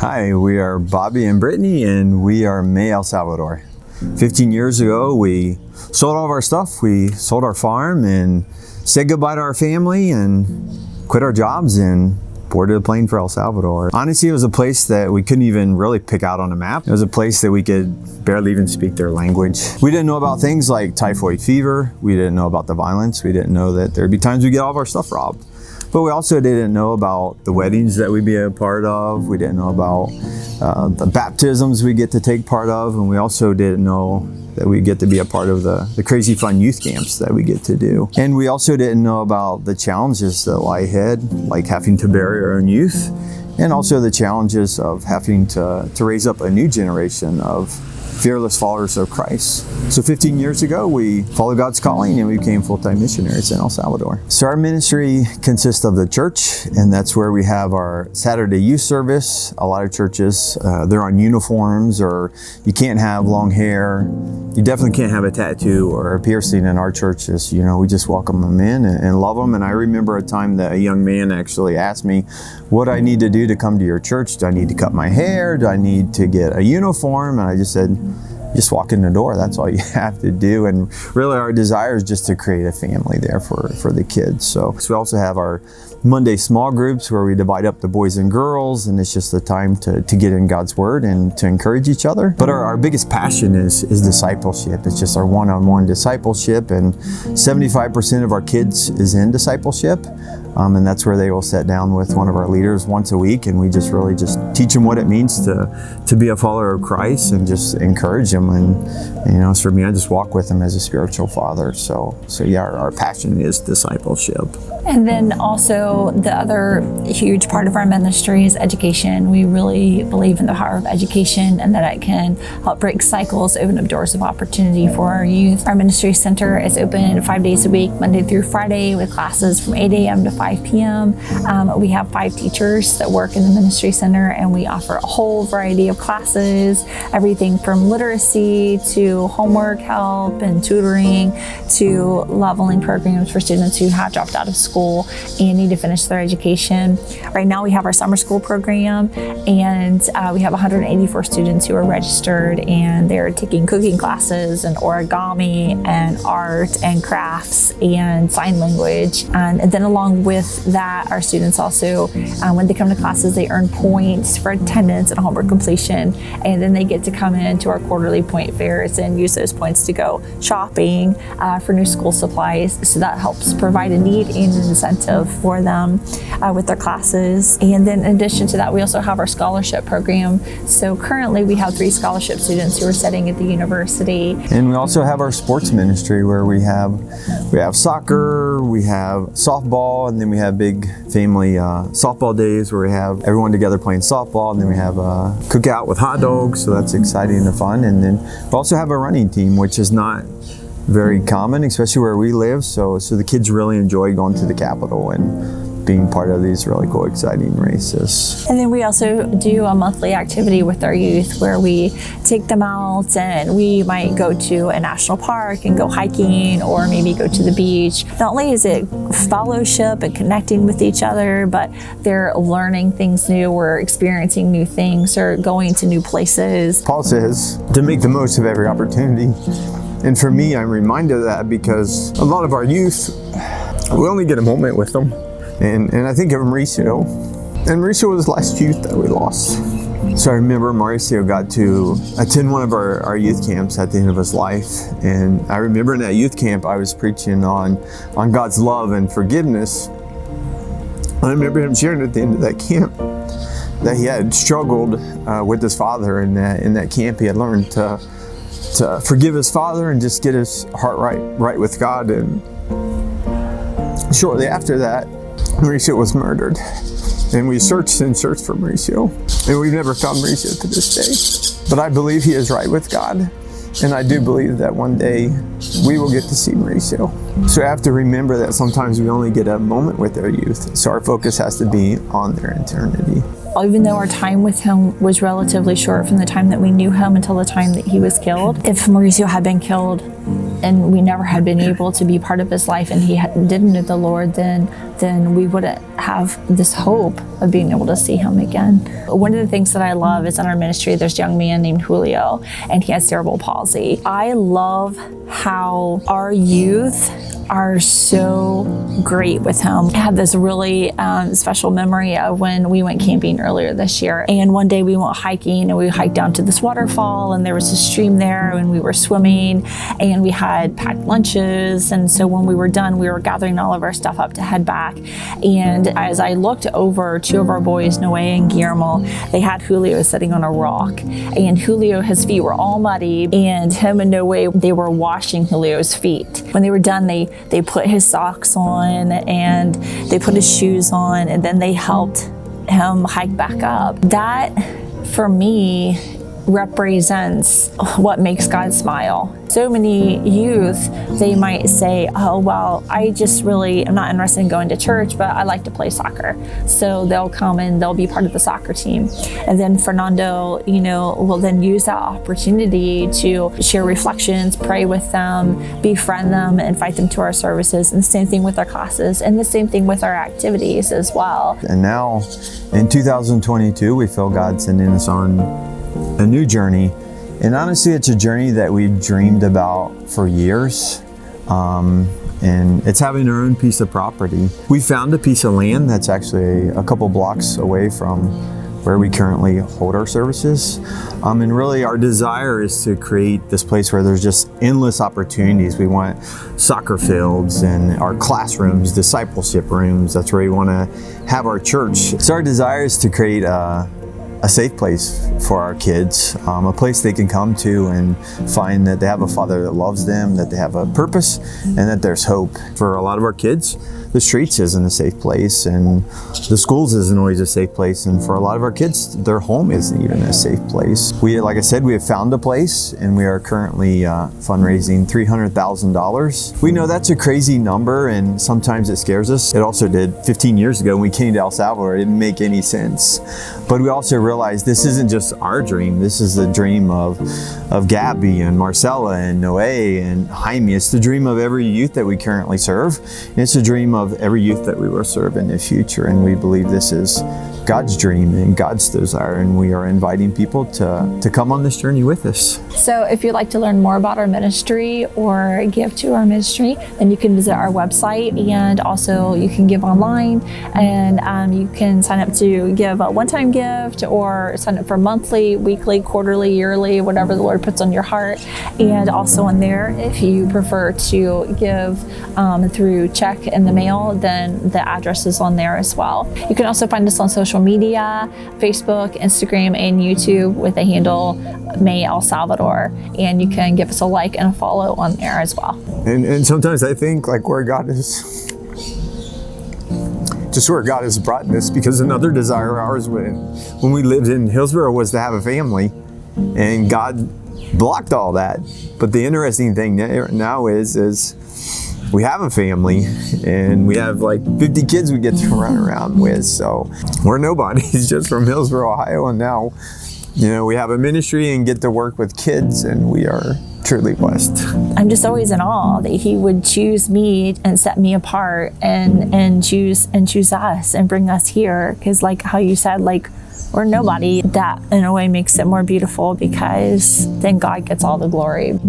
Hi, we are Bobby and Brittany, and we are MAE El Salvador. 15 years ago, we sold all of our stuff. We sold our farm and said goodbye to our family and quit our jobs and boarded a plane for El Salvador. Honestly, it was a place that we couldn't even really pick out on a map. It was a place that we could barely even speak their language. We didn't know about things like typhoid fever. We didn't know about the violence. We didn't know that there'd be times we get all of our stuff robbed. But we also didn't know about the weddings that we'd be a part of. We didn't know about the baptisms we get to take part of. And we also didn't know that we get to be a part of the crazy fun youth camps that we get to do. And we also didn't know about the challenges that lie ahead, like having to bury our own youth, and also the challenges of having to raise up a new generation of fearless followers of Christ. So 15 years ago, we followed God's calling and we became full-time missionaries in El Salvador. So our ministry consists of the church, and that's where we have our Saturday youth service. A lot of churches, they're on uniforms, or you can't have long hair. You definitely can't have a tattoo or a piercing. In our churches, we just welcome them in and love them. And I remember a time that a young man actually asked me, what I need to do to come to your church? Do I need to cut my hair? Do I need to get a uniform? And I just said, just walk in the door. That's all you have to do. And really our desire is just to create a family there for the kids. So we also have our Monday small groups where we divide up the boys and girls, and it's just the time to get in God's word and to encourage each other. But our biggest passion is discipleship. It's just our one-on-one discipleship, and 75% of our kids is in discipleship. And that's where they will sit down with one of our leaders once a week, and we just really teach them what it means to be a follower of Christ and just encourage them. And for me, I just walk with them as a spiritual father. So yeah, our passion is discipleship. And then also the other huge part of our ministry is education. We really believe in the power of education and that it can help break cycles, open up doors of opportunity for our youth. Our ministry center is open 5 days a week, Monday through Friday, with classes from 8 a.m. to 5 p.m. We have 5 teachers that work in the ministry center, and we offer a whole variety of classes, everything from literacy to homework help and tutoring to leveling programs for students who have dropped out of school and need to finish their education. Right now we have our summer school program, and we have 184 students who are registered, and they're taking cooking classes and origami and art and crafts and sign language. And then along with that, our students also, when they come to classes, they earn points for attendance and homework completion, and then they get to come into our quarterly point fairs and use those points to go shopping for new school supplies. So that helps provide a need and an incentive for them with their classes. And then in addition to that, we also have our scholarship program. So currently we have 3 scholarship students who are studying at the university. And we also have our sports ministry where we have soccer, we have softball, and then we have big family softball days where we have everyone together playing softball, and then we have a cookout with hot dogs, so that's exciting and fun. And then we also have a running team, which is not very common, especially where we live. So the kids really enjoy going to the Capitol and being part of these really cool, exciting races. And then we also do a monthly activity with our youth where we take them out, and we might go to a national park and go hiking, or maybe go to the beach. Not only is it fellowship and connecting with each other, but they're learning things new, we're experiencing new things, or going to new places. Paul says to make the most of every opportunity. And for me, I'm reminded of that because a lot of our youth, we only get a moment with them. And I think of Mauricio. And Mauricio was the last youth that we lost. So I remember Mauricio got to attend one of our youth camps at the end of his life. And I remember in that youth camp, I was preaching on God's love and forgiveness. I remember him sharing at the end of that camp that he had struggled with his father, and that in that camp he had learned to forgive his father and just get his heart right with God. And shortly after that, Mauricio was murdered. And we searched and searched for Mauricio, and we've never found Mauricio to this day. But I believe he is right with God, and I do believe that one day we will get to see Mauricio. So I have to remember that sometimes we only get a moment with our youth, so our focus has to be on their eternity. Even though our time with him was relatively short from the time that we knew him until the time that he was killed, if Mauricio had been killed and we never had been able to be part of his life, and he didn't know the Lord, then we wouldn't have this hope of being able to see him again. One of the things that I love is in our ministry, there's a young man named Julio, and he has cerebral palsy. I love how our youth are so great with him. I have this really special memory of when we went camping earlier this year, and one day we went hiking, and we hiked down to this waterfall, and there was a stream there, and we were swimming, and we had packed lunches, and so when we were done, we were gathering all of our stuff up to head back. And as I looked over, two of our boys, Noe and Guillermo, they had Julio sitting on a rock, and Julio, his feet were all muddy, and him and Noe, they were washing Julio's feet. When they were done, they put his socks on, and they put his shoes on, and then they helped him hike back up. That, for me, represents what makes God smile. So many youth, they might say, oh, well, I just really am not interested in going to church, but I like to play soccer. So they'll come and they'll be part of the soccer team. And then Fernando, will then use that opportunity to share reflections, pray with them, befriend them, invite them to our services. And the same thing with our classes, and the same thing with our activities as well. And now in 2022, we feel God sending us on a new journey. And honestly, it's a journey that we've dreamed about for years. And it's having our own piece of property. We found a piece of land that's actually a couple blocks away from where we currently hold our services. And really our desire is to create this place where there's just endless opportunities. We want soccer fields and our classrooms, discipleship rooms. That's where we want to have our church. So our desire is to create a safe place for our kids, a place they can come to and find that they have a father that loves them, that they have a purpose, and that there's hope. For a lot of our kids, the streets isn't a safe place, and the schools isn't always a safe place, and for a lot of our kids, their home isn't even a safe place. Like I said, we have found a place, and we are currently fundraising $300,000. We know that's a crazy number, and sometimes it scares us. It also did 15 years ago when we came to El Salvador. It didn't make any sense. But we also realized this isn't just our dream. This is the dream of Gabby and Marcella and Noe and Jaime. It's the dream of every youth that we currently serve. And it's a dream of every youth that we will serve in the future. And we believe this is God's dream and God's desire. And we are inviting people to come on this journey with us. So if you'd like to learn more about our ministry or give to our ministry, then you can visit our website, and also you can give online, and you can sign up to give a one-time gift or sign up for monthly, weekly, quarterly, yearly, whatever the Lord puts on your heart. And also on there, if you prefer to give through check in the mail, then the address is on there as well. You can also find us on social media, Facebook, Instagram, and YouTube with the handle MAE El Salvador, and you can give us a like and a follow on there as well. And sometimes I think like where God has brought this, because another desire of ours when we lived in Hillsborough was to have a family, and God blocked all that. But the interesting thing now is we have a family, and we have like 50 kids we get to run around with. So we're nobodies just from Hillsborough, Ohio, and now we have a ministry and get to work with kids, and we are truly blessed. I'm just always in awe that He would choose me and set me apart and choose us and bring us here. Because like how you said, like we're nobody. That in a way makes it more beautiful, because then God gets all the glory.